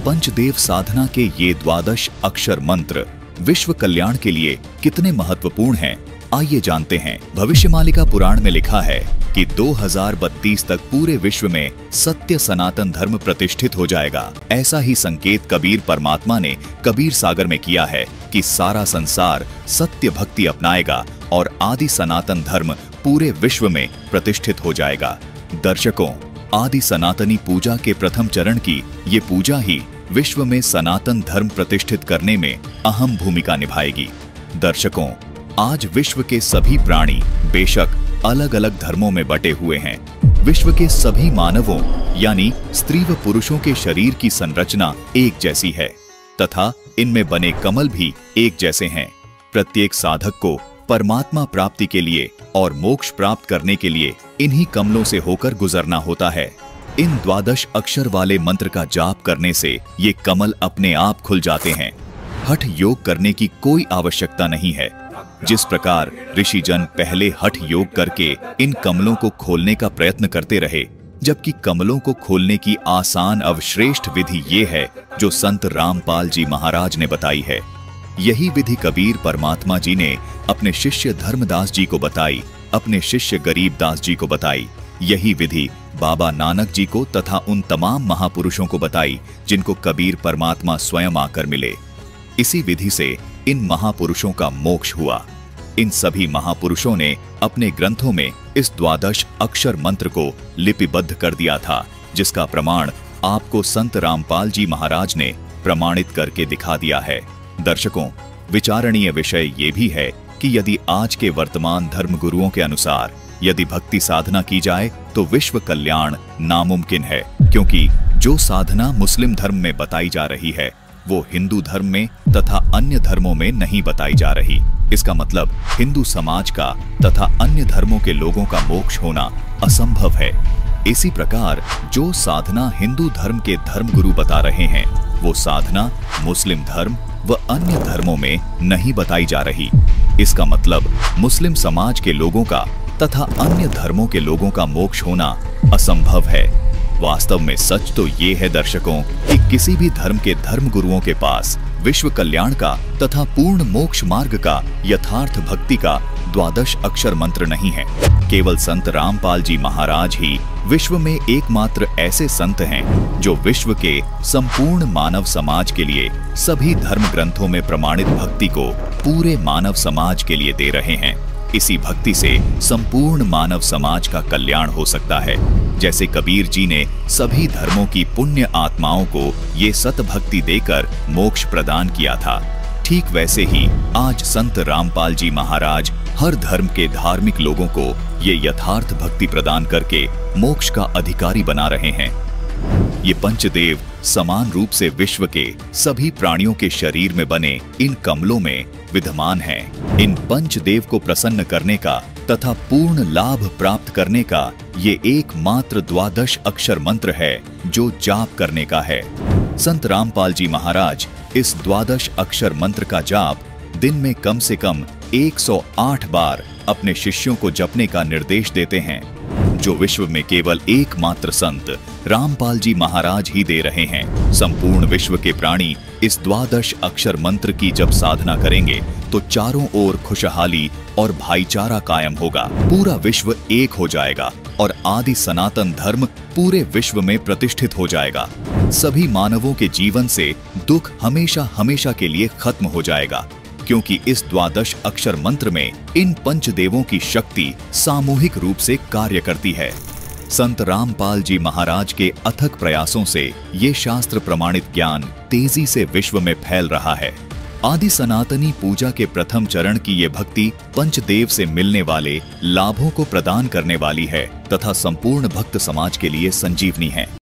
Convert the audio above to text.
पंचदेव साधना के ये द्वादश अक्षर मंत्र विश्व कल्याण के लिए कितने महत्वपूर्ण हैं, आइए जानते हैं। भविष्यमालिका पुराण में लिखा है कि 2032 तक पूरे विश्व में सत्य सनातन धर्म प्रतिष्ठित हो जाएगा। ऐसा ही संकेत कबीर परमात्मा ने कबीर सागर में किया है कि सारा संसार सत्य भक्ति अपनाएगा और आदि सनातन धर्म पूरे विश्व में प्रतिष्ठित हो जाएगा। दर्शकों, आदि सनातनी पूजा के प्रथम चरण की ये पूजा ही विश्व में सनातन धर्म प्रतिष्ठित करने में अहम भूमिका निभाएगी। दर्शकों, आज विश्व के सभी प्राणी बेशक अलग अलग धर्मों में बटे हुए हैं। विश्व के सभी मानवों यानी स्त्री व पुरुषों के शरीर की संरचना एक जैसी है तथा इनमें बने कमल भी एक जैसे हैं। प्रत्येक साधक को परमात्मा प्राप्ति के लिए और मोक्ष प्राप्त करने के लिए इन्हीं कमलों से होकर गुजरना होता है। इन द्वादश अक्षर वाले मंत्र का जाप करने से ये कमल अपने आप खुल जाते हैं। हठ योग करने की कोई आवश्यकता नहीं है। जिस प्रकार ऋषिजन पहले हठ योग करके इन कमलों को खोलने का प्रयत्न करते रहे, जबकि कमलों को खोलने की आसान अवश्रेष्ठ विधि ये है जो संत रामपाल जी महाराज ने बताई है। यही विधि कबीर परमात्मा जी ने अपने शिष्य धर्मदास जी को बताई, अपने शिष्य गरीबदास जी को बताई। यही विधि बाबा नानक जी को तथा उन तमाम महापुरुषों को बताई जिनको कबीर परमात्मा स्वयं आकर मिले। इसी विधि से इन महापुरुषों का मोक्ष हुआ। इन सभी महापुरुषों ने अपने ग्रंथों में इस द्वादश अक्षर मंत्र को लिपिबद्ध कर दिया था, जिसका प्रमाण आपको संत रामपाल जी महाराज ने प्रमाणित करके दिखा दिया है। दर्शकों, विचारणीय विषय ये भी है कि यदि आज के वर्तमान धर्म गुरुओं के अनुसार यदि भक्ति साधना की जाए तो विश्व कल्याण नामुमकिन है, क्योंकि जो साधना मुस्लिम धर्म में बताई जा रही है वो हिंदू धर्म में तथा अन्य धर्मों में नहीं बताई जा रही। इसका मतलब हिंदू समाज का तथा अन्य धर्मों के लोगों का मोक्ष होना असंभव है। इसी प्रकार जो साधना हिंदू धर्म के धर्मगुरु बता रहे हैं वो साधना मुस्लिम धर्म व अन्य धर्मों में नहीं बताई जा रही। इसका मतलब मुस्लिम समाज के लोगों का तथा अन्य धर्मों के लोगों का मोक्ष होना असंभव है। वास्तव में सच तो ये है दर्शकों कि किसी भी धर्म के धर्मगुरुओं के पास विश्व कल्याण का तथा पूर्ण मोक्ष मार्ग का यथार्थ भक्ति का द्वादश अक्षर मंत्र नहीं है। केवल संत रामपाल जी महाराज ही विश्व में एकमात्र ऐसे संत हैं जो विश्व के संपूर्ण मानव समाज के लिए सभी धर्म ग्रंथों में प्रमाणित भक्ति को पूरे मानव समाज के लिए दे रहे हैं। इसी भक्ति से संपूर्ण मानव समाज का कल्याण हो सकता है। जैसे कबीर जी ने सभी धर्मों की पुण्य आत्माओं को ये सत भक्ति देकर मोक्ष प्रदान किया था, ठीक वैसे ही आज संत रामपाल जी महाराज हर धर्म के धार्मिक लोगों को ये यथार्थ भक्ति प्रदान करके मोक्ष का अधिकारी बना रहे हैं। ये पंचदेव समान रूप से विश्व के सभी प्राणियों के शरीर में बने इन कमलों में विद्यमान हैं। इन पंचदेव को प्रसन्न करने का तथा पूर्ण लाभ प्राप्त करने का ये एकमात्र द्वादश अक्षर मंत्र है जो जाप करने का है। संत रामपाल जी महाराज इस द्वादश अक्षर मंत्र का जाप दिन में कम से कम 108 बार अपने शिष्यों को जपने का निर्देश देते हैं, जो विश्व में केवल एकमात्र संत रामपाल जी महाराज ही दे रहे हैं। संपूर्ण विश्व के प्राणी इस द्वादश अक्षर मंत्र की जब साधना करेंगे तो चारों ओर खुशहाली और भाईचारा कायम होगा। पूरा विश्व एक हो जाएगा और आदि सनातन धर्म पूरे विश्व में प्रतिष्ठित हो जाएगा। सभी मानवों के जीवन से दुख हमेशा हमेशा के लिए खत्म हो जाएगा, क्योंकि इस द्वादश अक्षर मंत्र में इन पंचदेवों की शक्ति सामूहिक रूप से कार्य करती है। संत रामपाल जी महाराज के अथक प्रयासों से ये शास्त्र प्रमाणित ज्ञान तेजी से विश्व में फैल रहा है। आदि सनातनी पूजा के प्रथम चरण की ये भक्ति पंचदेव से मिलने वाले लाभों को प्रदान करने वाली है तथा संपूर्ण भक्त समाज के लिए संजीवनी है।